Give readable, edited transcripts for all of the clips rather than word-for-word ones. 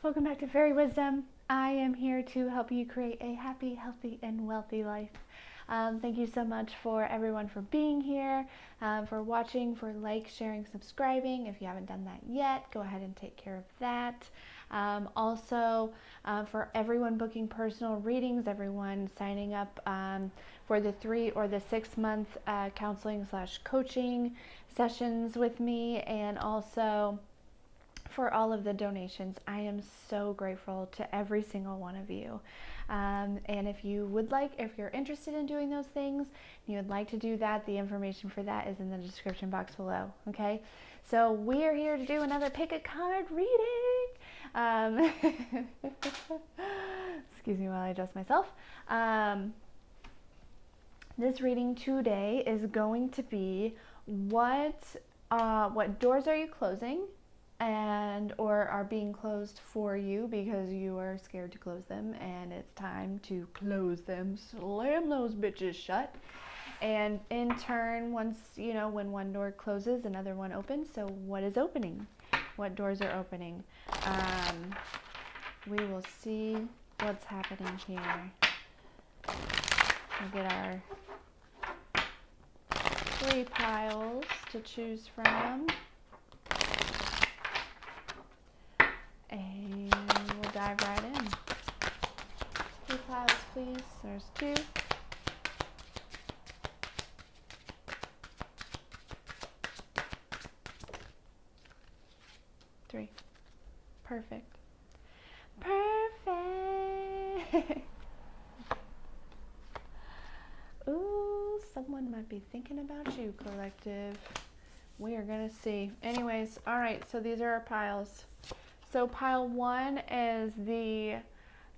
welcome back to Fairy Wisdom. I am here to help you create a happy, healthy, and wealthy life. Thank you so much for everyone for being here, for watching, for sharing, subscribing. If you haven't done that yet, go ahead and take care of that. Also, for everyone booking personal readings, everyone signing up for the 3 or the 6 month counseling/coaching sessions with me, and also for all of the donations. I am so grateful to every single one of you. And if you're interested in doing those things, and you would like to do that, the information for that is in the description box below. Okay, so we are here to do another pick a card reading. Excuse me while I adjust myself. This reading today is going to be what doors are you closing or are being closed for you because you are scared to close them, and it's time to close them. Slam those bitches shut. And in turn, once when one door closes, another one opens. So what is opening? What doors are opening? We will see what's happening here. We'll get our 3 piles to choose from. And we'll dive right in. 3 piles, please. There's 2. Three. Perfect. Perfect. Ooh, someone might be thinking about you, collective. We are gonna see. Anyways, all right, so these are our piles. So pile 1 is the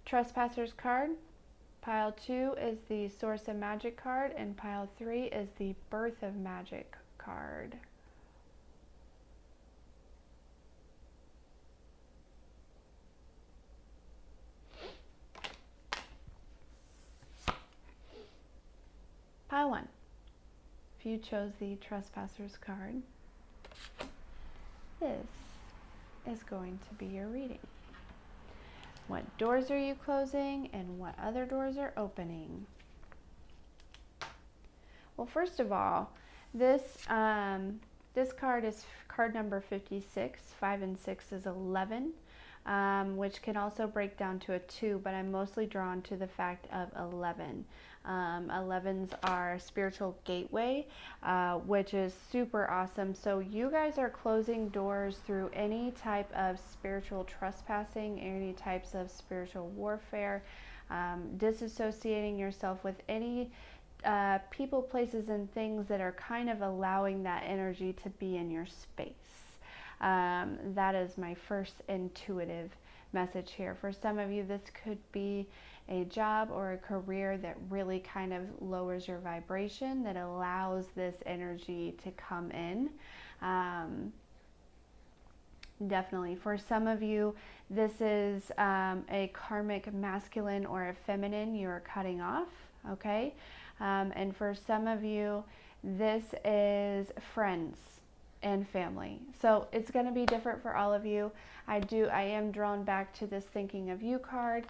Trespasser's card. Pile 2 is the Source of Magic card, and pile 3 is the Birth of Magic card. Pile 1. If you chose the Trespasser's card, this is going to be your reading. What doors are you closing, and what other doors are opening? Well, first of all, this card is card number 56. 5 and 6 is 11, which can also break down to a 2, but I'm mostly drawn to the fact of 11. 11s are spiritual gateway, which is super awesome. So you guys are closing doors through any type of spiritual trespassing, any types of spiritual warfare, disassociating yourself with any people, places, and things that are kind of allowing that energy to be in your space. That is my first intuitive message here. For some of you, this could be a job or a career that really kind of lowers your vibration, that allows this energy to come in. Definitely. For some of you, this is a karmic masculine or a feminine you're cutting off, okay? And for some of you, this is friends and family. So it's going to be different for all of you. I am drawn back to this thinking of you card.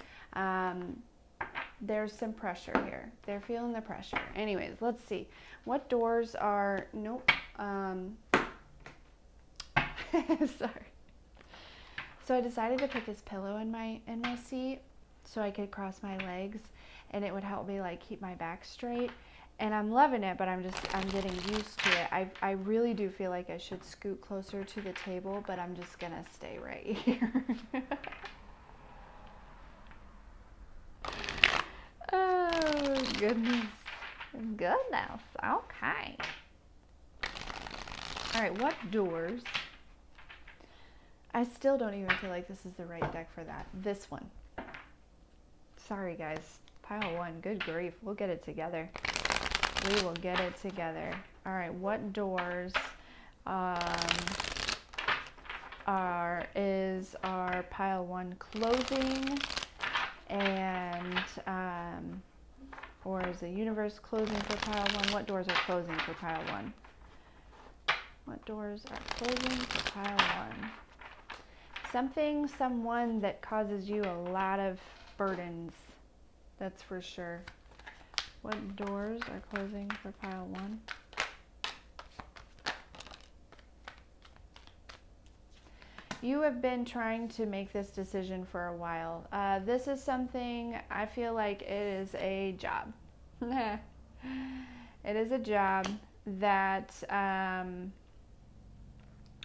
There's some pressure here. They're feeling the pressure. Anyways, let's see. What doors are, nope. Sorry. So I decided to put this pillow in my seat so I could cross my legs, and it would help me keep my back straight. And I'm loving it, but I'm getting used to it. I really do feel like I should scoot closer to the table, but I'm just gonna stay right here. Oh, goodness. Goodness. Okay. All right, what doors? I still don't even feel like this is the right deck for that. This one. Sorry, guys. Pile 1. Good grief. We'll get it together. We will get it together. All right, what doors are our pile 1 closing, and or is the universe closing for pile 1? What doors are closing for pile 1? What doors are closing for pile 1? someone that causes you a lot of burdens. That's for sure. What doors are closing for pile 1? You have been trying to make this decision for a while. This is something, I feel like it is a job. It is a job that,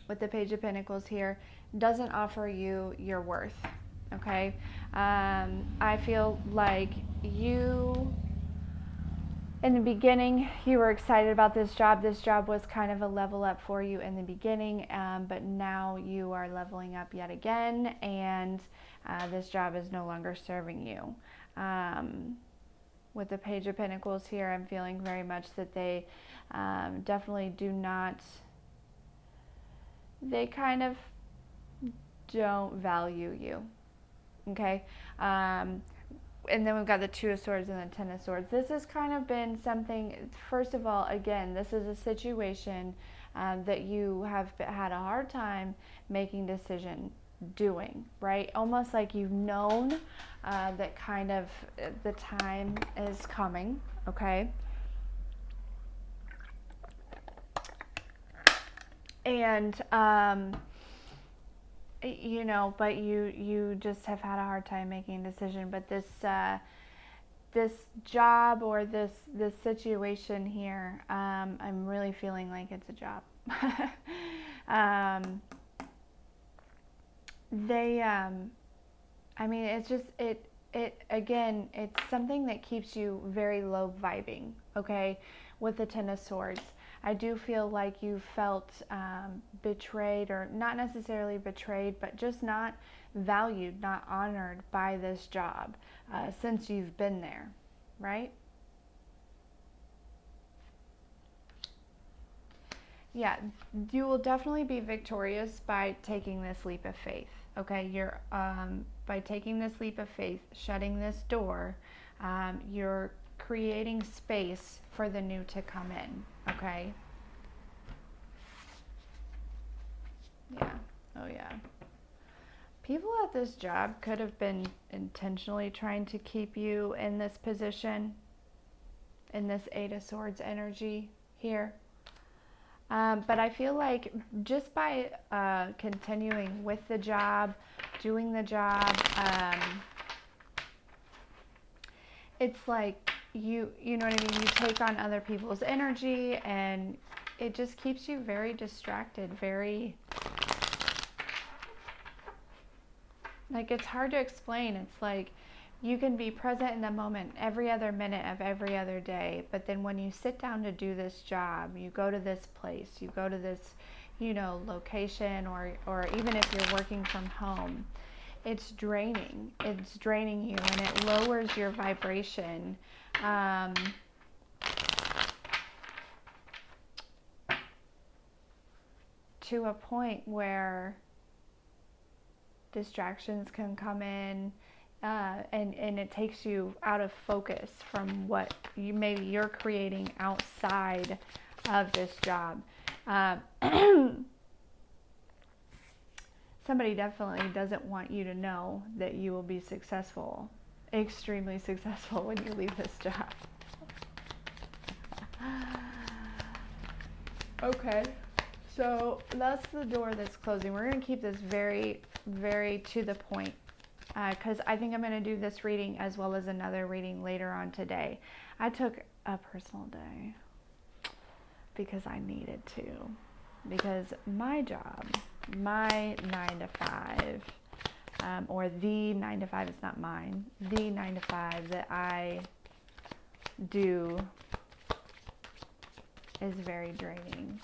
with the Page of Pentacles here, doesn't offer you your worth. Okay? I feel like you, in the beginning, you were excited about this job. This job was kind of a level up for you in the beginning, but now you are leveling up yet again, and this job is no longer serving you. With the Page of Pentacles here, I'm feeling very much that they definitely do not, they kind of don't value you. Okay? And then we've got the Two of Swords and the Ten of Swords. This has kind of been something, first of all, again, this is a situation that you have had a hard time making decision doing, right? Almost like you've known that kind of the time is coming, okay? And, you know, but you just have had a hard time making a decision. But this this job or this situation here, I'm really feeling like it's a job. I mean, it's just it again, it's something that keeps you very low vibing. Okay, with the Ten of Swords. I do feel like you felt betrayed, or not necessarily betrayed, but just not valued, not honored by this job since you've been there, right? Yeah, you will definitely be victorious by taking this leap of faith. Okay, you're by taking this leap of faith, shutting this door, you're creating space for the new to come in. Okay. Yeah. Oh yeah. People at this job could have been intentionally trying to keep you in this position, in this Eight of Swords energy here. But I feel like just by continuing with the job, doing the job, it's like you know what I mean? You take on other people's energy, and it just keeps you very distracted, very, like, it's hard to explain. It's like you can be present in the moment every other minute of every other day, but then when you sit down to do this job, you go to this place, you go to this, you know, location, or even if you're working from home, it's draining. It's draining you, and it lowers your vibration. To a point where distractions can come in, and it takes you out of focus from what maybe you're creating outside of this job. Somebody definitely doesn't want you to know that you will be successful, extremely successful, when you leave this job. Okay, so that's the door that's closing. We're going to keep this very, very to the point, because I think I'm going to do this reading as well as another reading later on today. I took a personal day because I needed to, because my job, my 9 to 5, or the 9 to 5, it's not mine, the 9 to 5 that I do is very draining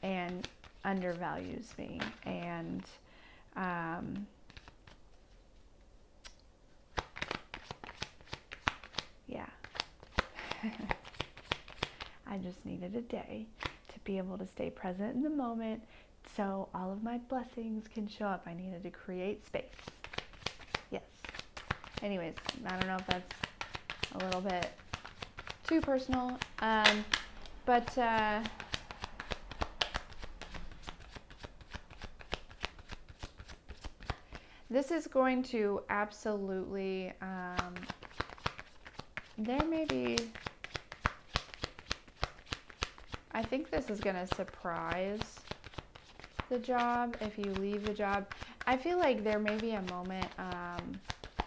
and undervalues me, and yeah. I just needed a day to be able to stay present in the moment so all of my blessings can show up. I needed to create space. Yes. Anyways, I don't know if that's a little bit too personal, but This is going to absolutely, there may be, I think this is going to surprise the job if you leave the job. I feel like there may be a moment,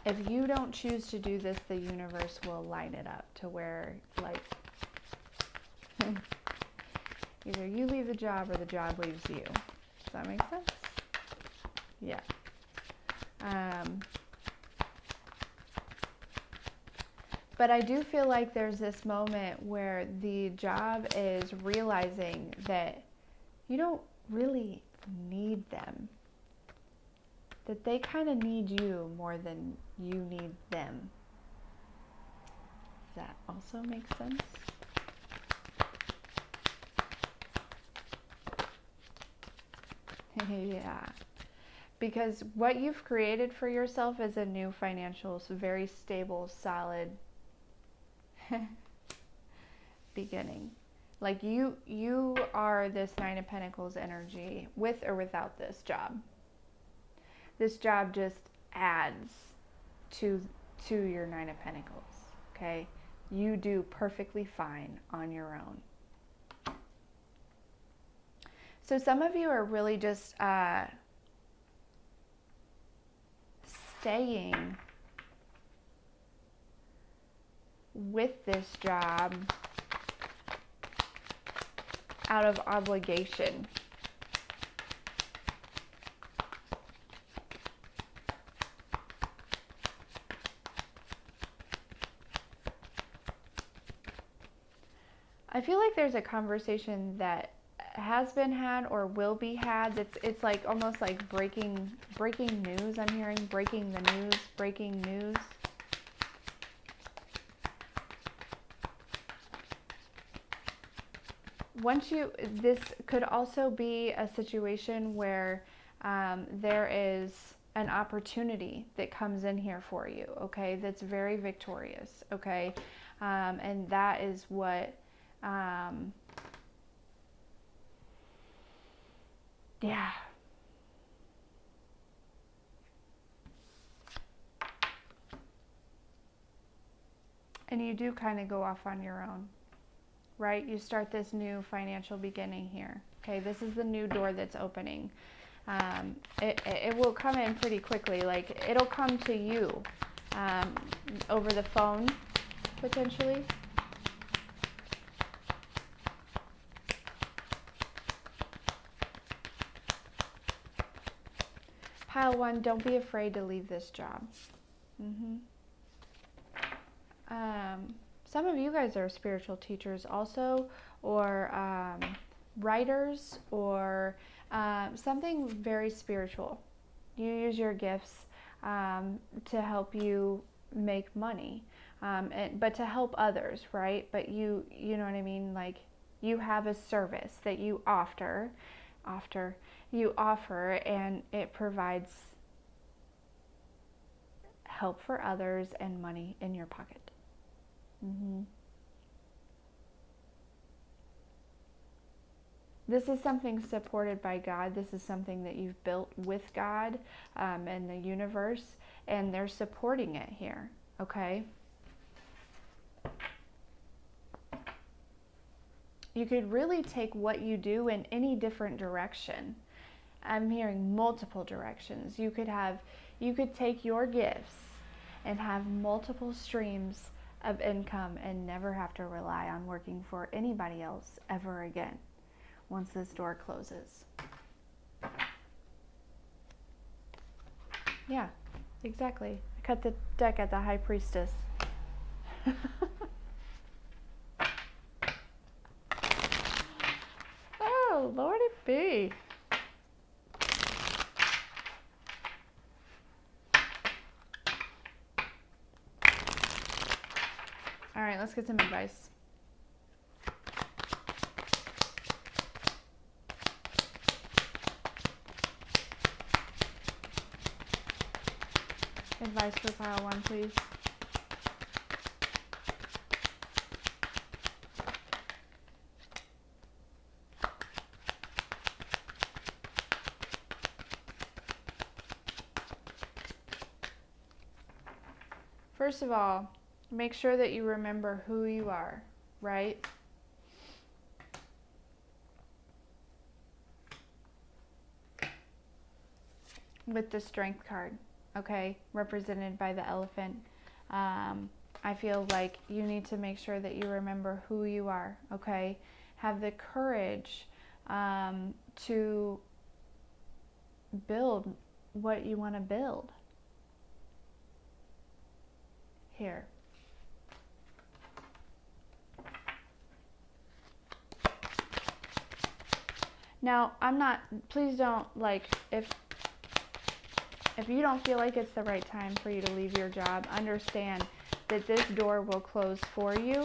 if you don't choose to do this, the universe will line it up to where, like, either you leave the job or the job leaves you. Does that make sense? Yeah. But I do feel like there's this moment where the job is realizing that you don't really need them. That they kind of need you more than you need them. Does that also make sense? Yeah. Because what you've created for yourself is a new financial, very stable, solid beginning. Like you are this Nine of Pentacles energy with or without this job. This job just adds to your Nine of Pentacles. Okay? You do perfectly fine on your own. So some of you are really just staying with this job out of obligation. I feel like there's a conversation that has been had or will be had. It's like almost like breaking news. I'm hearing breaking the news, breaking news. This could also be a situation where there is an opportunity that comes in here for you, okay, that's very victorious, okay, and that is what, yeah. And you do kind of go off on your own, right? You start this new financial beginning here. Okay, this is the new door that's opening. It will come in pretty quickly. Like, it'll come to you over the phone, potentially. Pile 1, don't be afraid to leave this job. Some of you guys are spiritual teachers also, or writers, or something very spiritual. You use your gifts to help you make money, but to help others, right? But you know what I mean? Like, you have a service that you offer, and it provides help for others and money in your pocket. This is something supported by God. This is something that you've built with God and the universe, and they're supporting it here, okay? You could really take what you do in any different direction. I'm hearing multiple directions. You could take your gifts and have multiple streams of income and never have to rely on working for anybody else ever again once this door closes. Yeah, exactly. I cut the deck at the High Priestess. Oh, Lord it be. All right, let's get some advice. Advice for pile 1, please. First of all, make sure that you remember who you are, right? With the Strength card, okay, represented by the elephant. I feel like you need to make sure that you remember who you are, okay? Have the courage to build what you want to build. Here. Now, please don't, like, if you don't feel like it's the right time for you to leave your job, understand that this door will close for you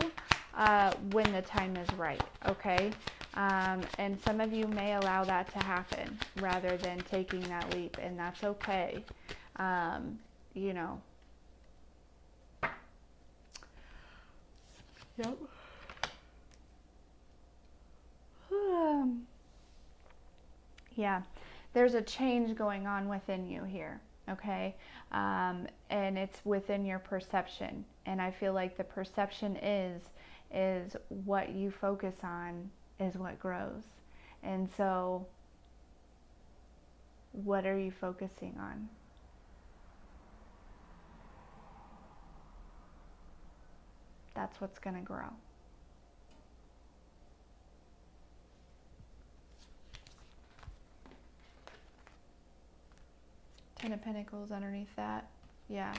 when the time is right, okay? And some of you may allow that to happen rather than taking that leap, and that's okay. You know. Yep. Yeah, there's a change going on within you here, okay? And it's within your perception. And I feel like the perception is what you focus on is what grows. And so, what are you focusing on? That's what's going to grow. Ten of Pentacles underneath that. Yeah.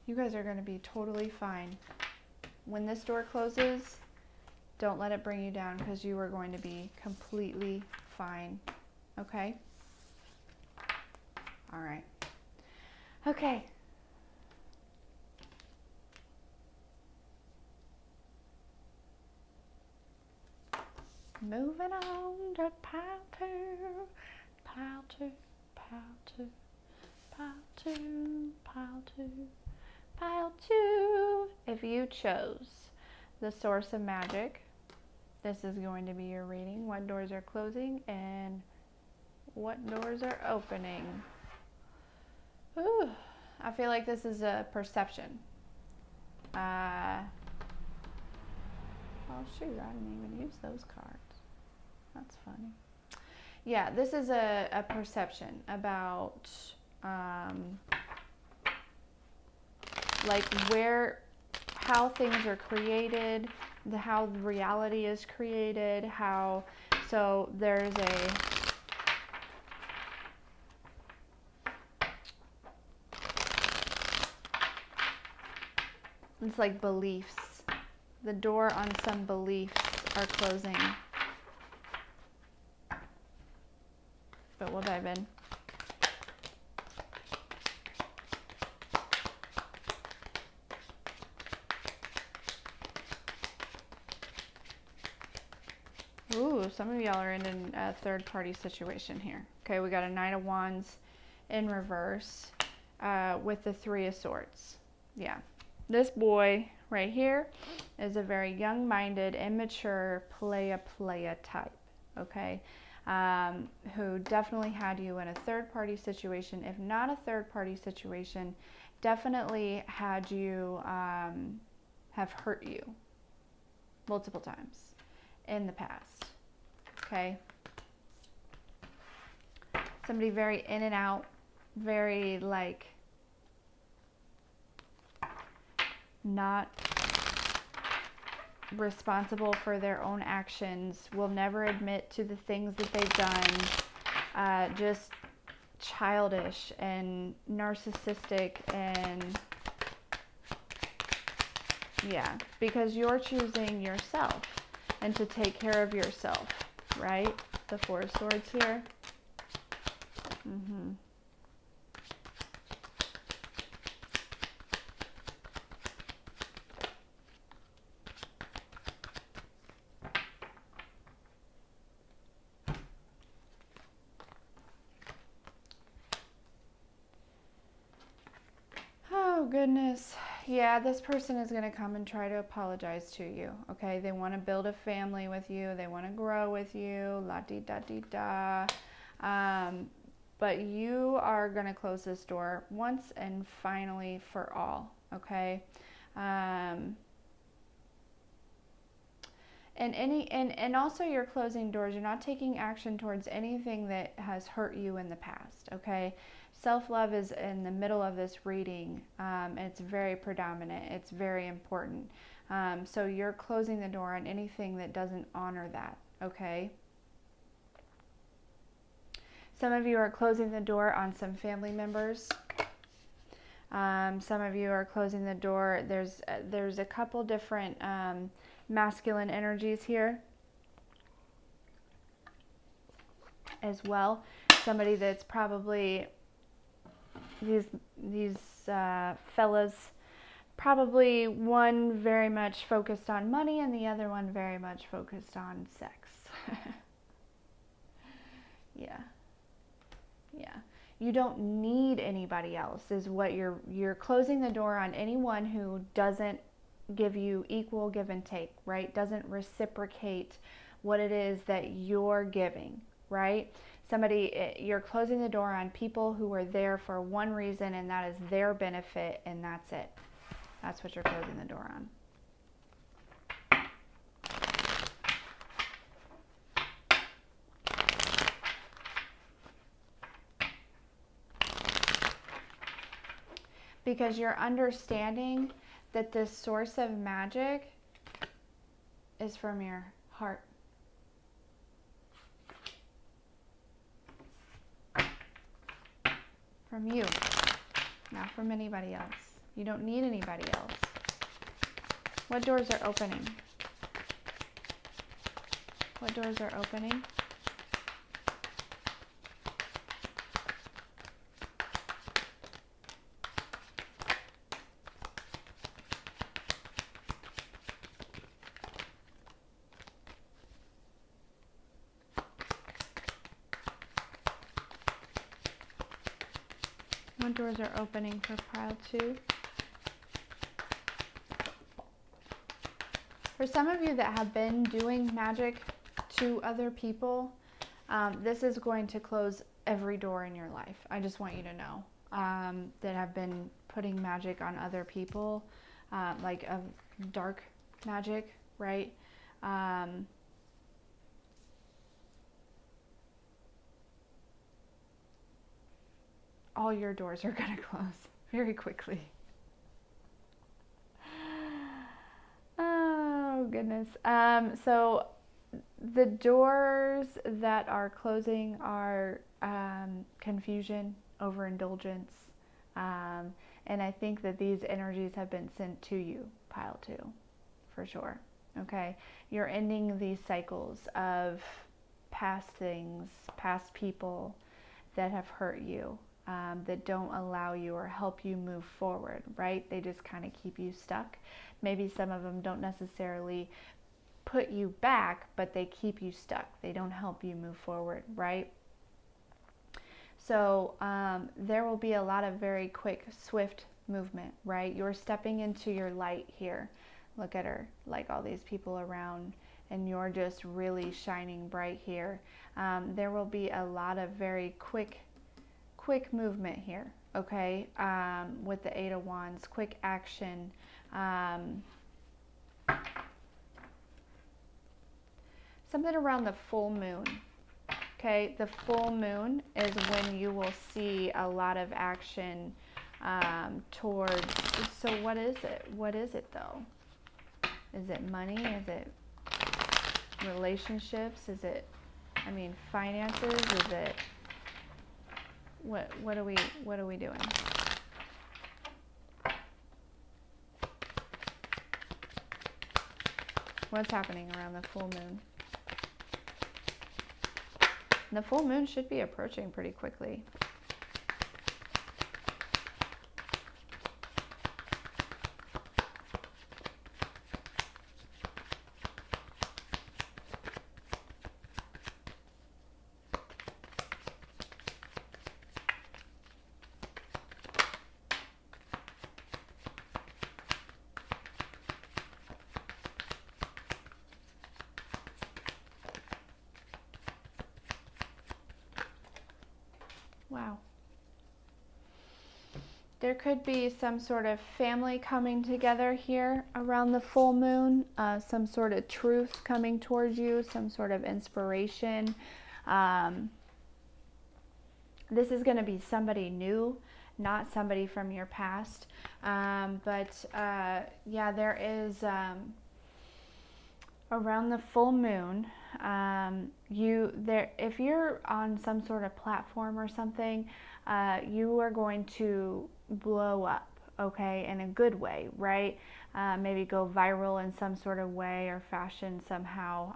You guys are going to be totally fine. When this door closes, don't let it bring you down, because you are going to be completely fine. Okay? All right. Okay. Moving on to pile two, pile two, pile two, pile two, pile two, pile two. If you chose the Source of Magic, this is going to be your reading. What doors are closing and what doors are opening? Ooh, I feel like this is a perception. Oh shoot, I didn't even use those cards. That's funny. Yeah, this is a perception about like how things are created, how reality is created, so there's it's like beliefs. The door on some beliefs are closing. But we'll dive in. Ooh, some of y'all are in a third-party situation here. Okay, we got a Knight of Wands in reverse with the Three of Swords. Yeah. This boy right here is a very young-minded, immature, playa type, okay? Who definitely had you in a third-party situation. If not a third-party situation, definitely had you have hurt you multiple times in the past, okay? Somebody very in and out, very like not responsible for their own actions, will never admit to the things that they've done, just childish and narcissistic, and yeah, because you're choosing yourself and to take care of yourself, right? The Four of Swords here. Oh, goodness. Yeah, this person is going to come and try to apologize to you, okay? They want to build a family with you. They want to grow with you, la-di-da-di-da. But you are going to close this door once and finally for all, okay? And also you're closing doors. You're not taking action towards anything that has hurt you in the past, okay? Self-love is in the middle of this reading. It's very predominant. It's very important. So you're closing the door on anything that doesn't honor that, okay? Some of you are closing the door on some family members. Some of you are closing the door. There's a couple different masculine energies here as well. Somebody that's probably, these fellas, probably one very much focused on money and the other one very much focused on sex. Yeah. Yeah. You don't need anybody else is what you're closing the door on anyone who doesn't give you equal give and take, right? Doesn't reciprocate what it is that you're giving, right? You're closing the door on people who are there for one reason, and that is their benefit, and that's it. That's what you're closing the door on. Because you're understanding that this source of magic is from your heart. From you, not from anybody else. You don't need anybody else. What doors are opening? What doors are opening? What doors are opening for pile 2? For some of you that have been doing magic to other people, this is going to close every door in your life. I just want you to know that have been putting magic on other people, like a dark magic, right? All your doors are going to close very quickly. Oh, goodness. So the doors that are closing are confusion, overindulgence. And I think that these energies have been sent to you, pile 2, for sure. Okay. You're ending these cycles of past things, past people that have hurt you. That don't allow you or help you move forward, right? They just kind of keep you stuck. Maybe some of them don't necessarily put you back, but they keep you stuck. They don't help you move forward, right? So there will be a lot of very quick, swift movement, right? You're stepping into your light here. Look at her, like all these people around, and you're just really shining bright here. There will be a lot of very quick movement here, okay, with the 8 of Wands, quick action. Something around the full moon, okay? The full moon is when you will see a lot of action towards, so what is it? What is it though? Is it money? Is it relationships? Is it, I mean, finances? Is it, what are we doing? What's happening around the full moon? And the full moon should be approaching pretty quickly. Wow. There could be some sort of family coming together here around the full moon, some sort of truth coming towards you, some sort of inspiration. This is going to be somebody new, not somebody from your past. Yeah, there is, around the full moon, if you're on some sort of platform or something, you are going to blow up, okay, in a good way, right? Maybe go viral in some sort of way or fashion somehow.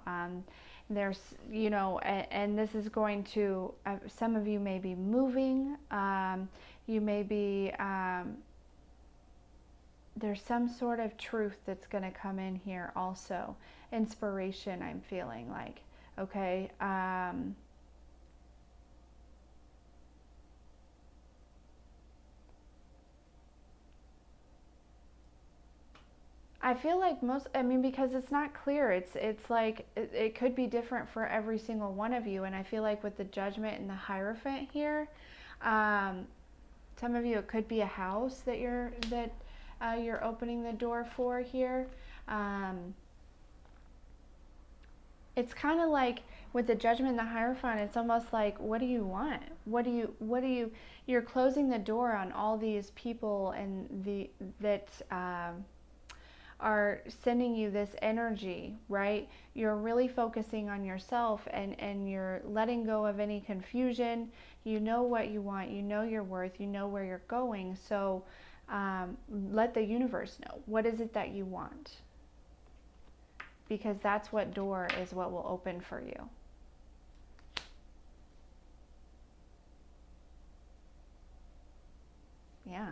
There's, and this is going to, some of you may be moving, you may be, there's some sort of truth that's going to come in here also. Inspiration, I'm feeling like, okay. I feel like because it's not clear. It's like it could be different for every single one of you. And I feel like with the Judgment and the Hierophant here, some of you, it could be a house that you're opening the door for here. It's kind of like with the Judgment and the Hierophant, it's almost like, what do you want? You're closing the door on all these people and that are sending you this energy, right? You're really focusing on yourself and you're letting go of any confusion. You know what you want, you know your worth, you know where you're going. So let the universe know. What is it that you want? Because that's what door is what will open for you. Yeah.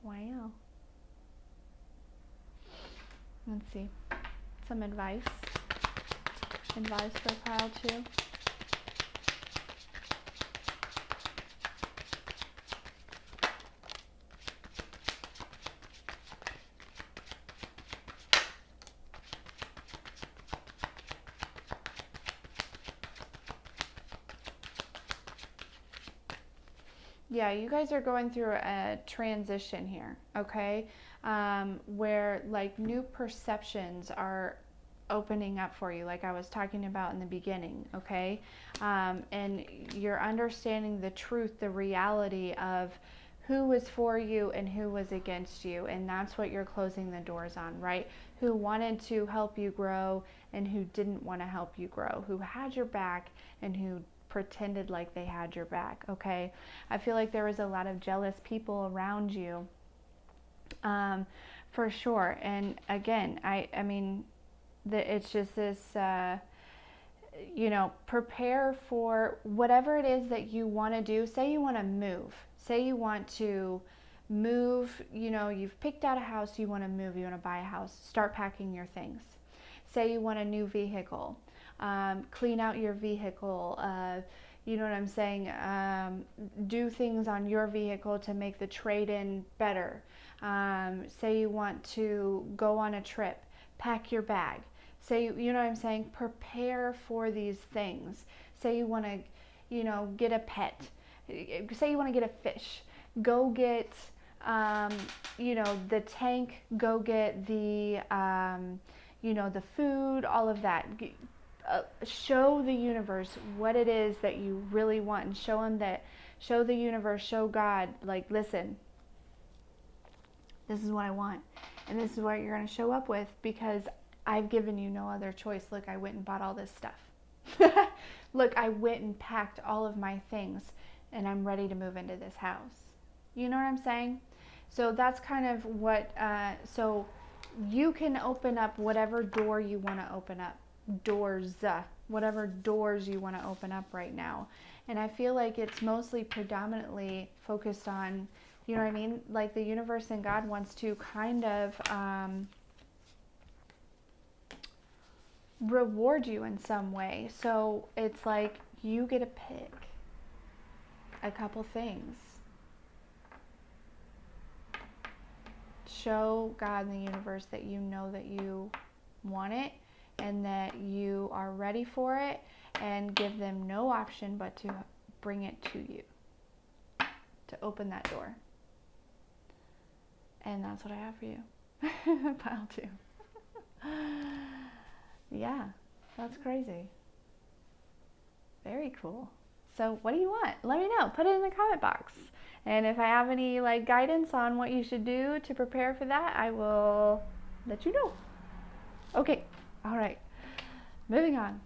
Wow. Let's see. Some advice. Advice for pile 2. Yeah, you guys are going through a transition here, okay? Where like new perceptions are opening up for you, like I was talking about in the beginning, okay? And you're understanding the truth, the reality of who was for you and who was against you. And that's what you're closing the doors on, right? Who wanted to help you grow and who didn't want to help you grow, who had your back and who pretended like they had your back, okay? I feel like there was a lot of jealous people around you, for sure. And again, it's just this, prepare for whatever it is that you want to do. Say you want to move. Say you want to move, you've picked out a house, you want to move, you want to buy a house. Start packing your things. Say you want a new vehicle. Clean out your vehicle, you know what I'm saying, do things on your vehicle to make the trade-in better. Say you want to go on a trip, pack your bag. Say, you know what I'm saying, prepare for these things. Say you want to, get a pet. Say you want to get a fish. Go get, the tank. Go get the, the food, all of that. Show the universe what it is that you really want, and show the universe, show God, like, listen, this is what I want, and this is what you're going to show up with, because I've given you no other choice. Look, I went and bought all this stuff. Look, I went and packed all of my things, and I'm ready to move into this house. You know what I'm saying? So that's kind of what, so you can open up whatever door you want to open up. Whatever doors you want to open up right now. And I feel like it's mostly predominantly focused on, you know what I mean? Like the universe and God wants to kind of reward you in some way. So it's like you get to pick a couple things. Show God and the universe that you know that you want it and that you are ready for it, and give them no option but to bring it to you. to open that door. And that's what I have for you. Pile 2. Yeah, that's crazy. Very cool. So what do you want? Let me know. Put it in the comment box. And if I have any like guidance on what you should do to prepare for that, I will let you know. Okay. All right. Moving on.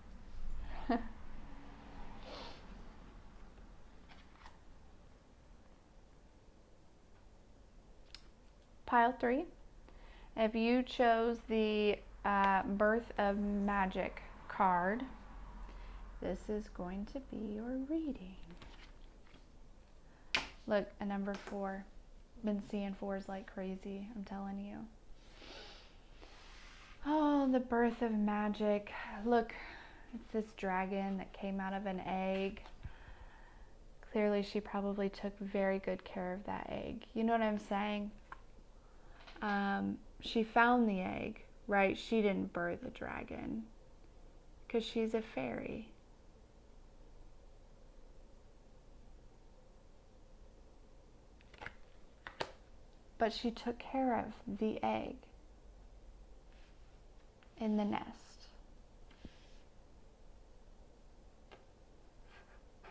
Pile 3. If you chose the Birth of Magic card, this is going to be your reading. Look, a number 4. Been seeing 4s like crazy, I'm telling you. Oh, the birth of magic. Look, it's this dragon that came out of an egg. Clearly, she probably took very good care of that egg. You know what I'm saying? She found the egg, right? She didn't birth a dragon because she's a fairy. But she took care of the egg in the nest.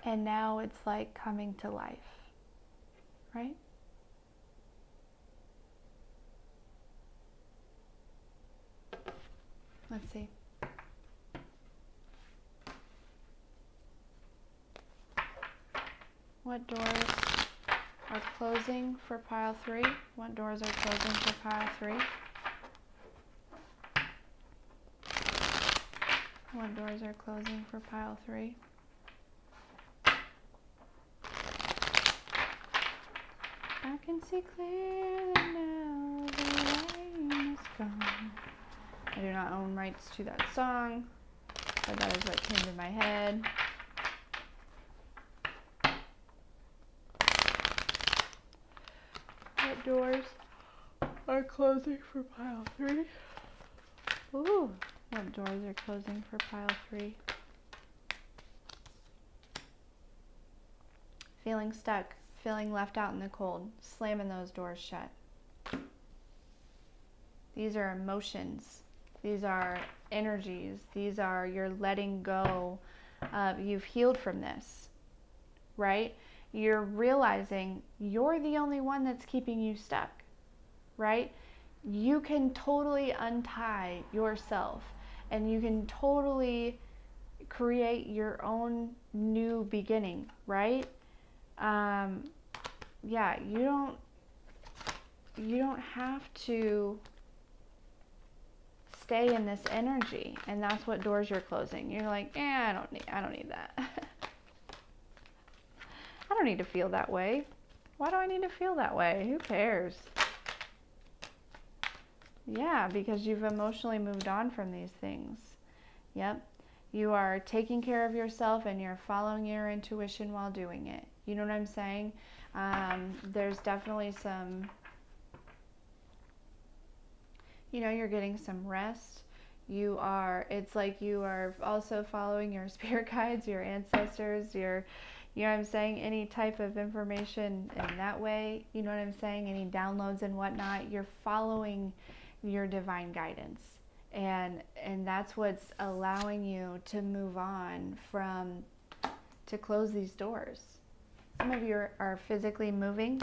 And now it's like coming to life, right? Let's see. What doors are closing for pile 3? What doors are closing for pile 3? What doors are closing for pile 3? I can see clearly now the rain is gone. I do not own rights to that song, but that is what came to my head. What doors are closing for pile 3? Ooh, what doors are closing for pile 3? Feeling stuck, feeling left out in the cold, slamming those doors shut. These are emotions. These are energies. These are you're letting go. You've healed from this, right? You're realizing you're the only one that's keeping you stuck, right? You can totally untie yourself and you can totally create your own new beginning, right? Yeah, you don't have to stay in this energy, and that's what doors you're closing. You're like, I don't need that. I don't need to feel that way. Why do I need to feel that way? Who cares? Yeah, because you've emotionally moved on from these things. Yep. You are taking care of yourself and you're following your intuition while doing it. You know what I'm saying? There's definitely some, you're getting some rest. It's like you are also following your spirit guides, your ancestors, you know what I'm saying? Any type of information in that way, you know what I'm saying? Any downloads and whatnot, you're following your divine guidance. And that's what's allowing you to move on to close these doors. Some of you are physically moving.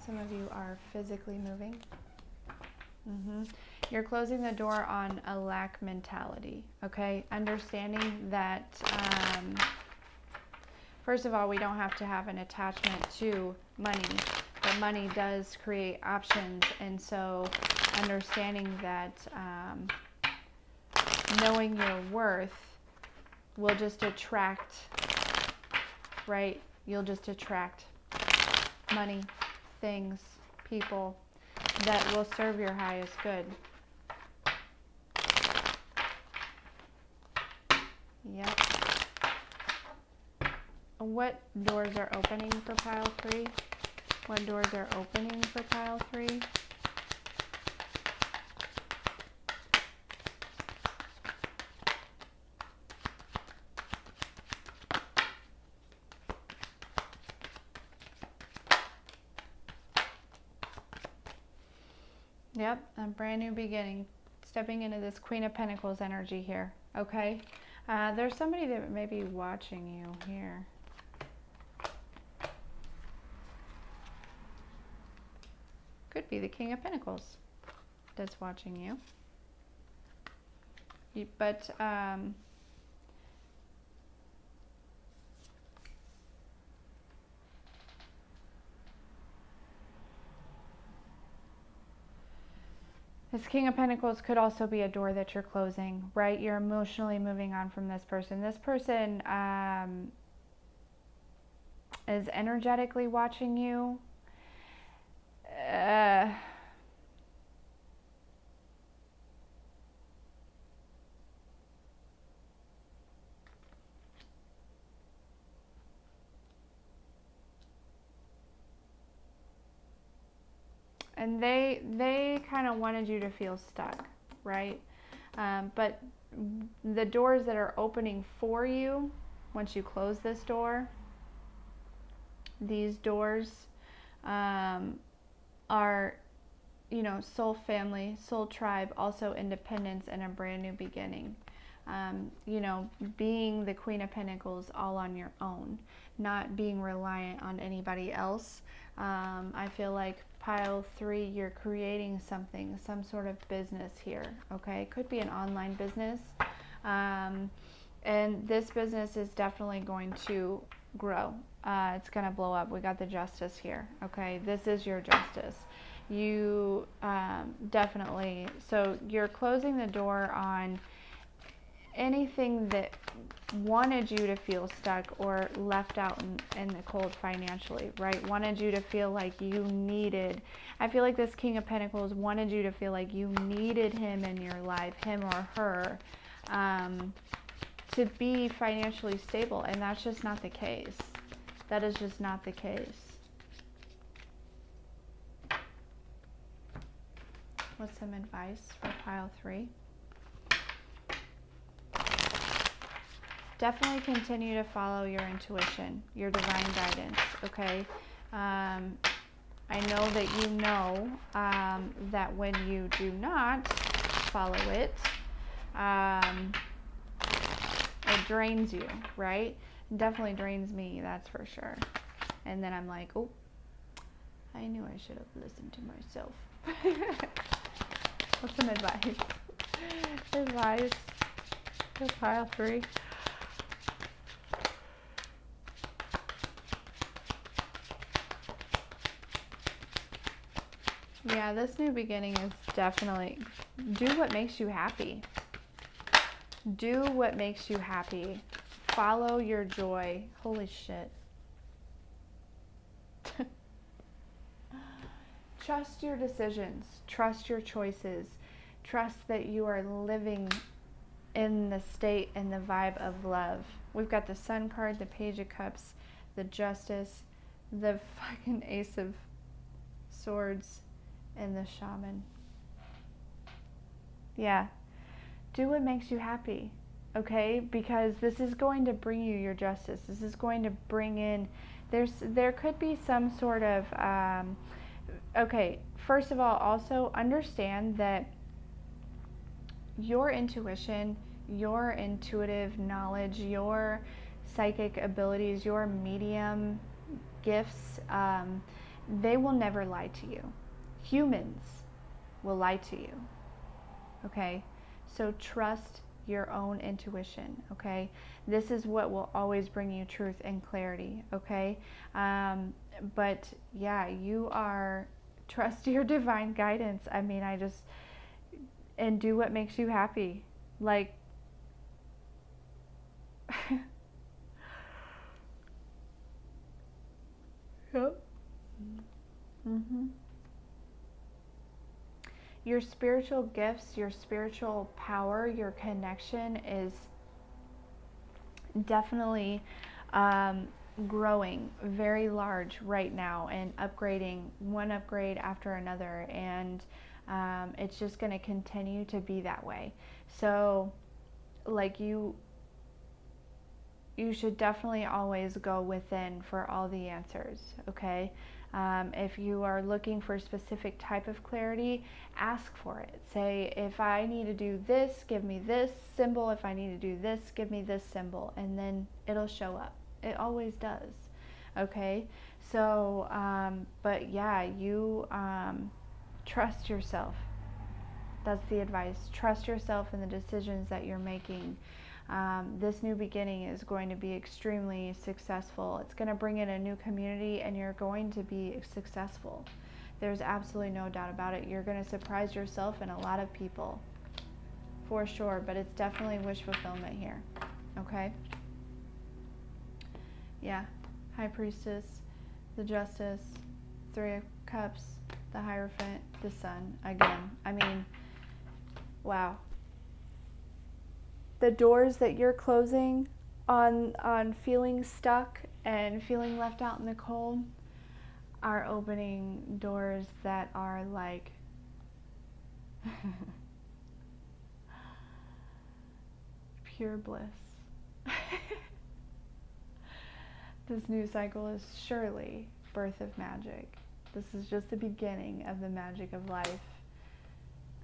Some of you are physically moving. You're closing the door on a lack mentality, okay? Understanding that, first of all, we don't have to have an attachment to money, but money does create options. And so understanding that knowing your worth will just attract, right? You'll just attract money, things, people that will serve your highest good. Yep. What doors are opening for pile 3? What doors are opening for pile 3? Yep, a brand new beginning. Stepping into this Queen of Pentacles energy here, okay? There's somebody that may be watching you here. Could be the King of Pentacles that's watching you. But this King of Pentacles could also be a door that you're closing, right? You're emotionally moving on from this person. This person is energetically watching you. And they kind of wanted you to feel stuck, right? But the doors that are opening for you, once you close this door, these doors are, you know, soul family, soul tribe, also independence and a brand new beginning. You know, being the Queen of Pentacles all on your own, not being reliant on anybody else. I feel like pile 3, you're creating something, some sort of business here, okay? Could be an online business. And this business is definitely going to grow. It's going to blow up. We got the Justice here, okay? This is your justice. You definitely, so you're closing the door on anything that wanted you to feel stuck or left out in the cold financially, right? Wanted you to feel like you needed, I feel like this King of Pentacles wanted you to feel like you needed him in your life, him or her, to be financially stable, and that's just not the case. That is just not the case. What's some advice for pile 3? Definitely continue to follow your intuition, your divine guidance, okay? I know that you know that when you do not follow it, it drains you, right? It definitely drains me, that's for sure. And then I'm like, oh, I knew I should have listened to myself. What's some advice? Advice for pile 3. Yeah, this new beginning is definitely, do what makes you happy. Do what makes you happy. Follow your joy. Holy shit. Trust your decisions. Trust your choices. Trust that you are living in the state and the vibe of love. We've got the Sun card, the Page of Cups, the Justice, the fucking Ace of Swords, and the Shaman. Yeah. Do what makes you happy, okay? Because this is going to bring you your justice. This is going to bring in, there could be some sort of, okay, first of all, also understand that your intuition, your intuitive knowledge, your psychic abilities, your medium gifts, they will never lie to you. Humans will lie to you, okay? So trust your own intuition, okay? This is what will always bring you truth and clarity, okay? But yeah, you are, trust your divine guidance. I mean, and do what makes you happy. Like, yep. Your spiritual gifts, your spiritual power, your connection is definitely growing very large right now and upgrading one upgrade after another, and it's just going to continue to be that way. So like you should definitely always go within for all the answers, okay? If you are looking for a specific type of clarity, ask for it. Say, if I need to do this, give me this symbol. If I need to do this, give me this symbol. And then it'll show up. It always does. Okay? So, but yeah, you trust yourself. That's the advice. Trust yourself in the decisions that you're making. This new beginning is going to be extremely successful. It's going to bring in a new community and you're going to be successful. There's absolutely no doubt about it. You're going to surprise yourself and a lot of people for sure, but it's definitely wish fulfillment here. Okay? Yeah. High Priestess, the Justice, Three of Cups, the Hierophant, the Sun. Again, I mean, wow. The doors that you're closing on feeling stuck and feeling left out in the cold are opening doors that are like pure bliss. This new cycle is surely birth of magic. This is just the beginning of the magic of life,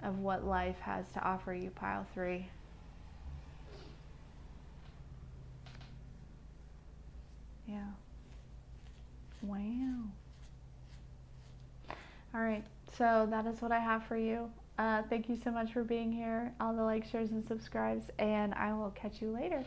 of what life has to offer you, pile 3. Yeah. Wow. All right. So that is what I have for you. Thank you so much for being here. All the likes, shares, and subscribes, and I will catch you later.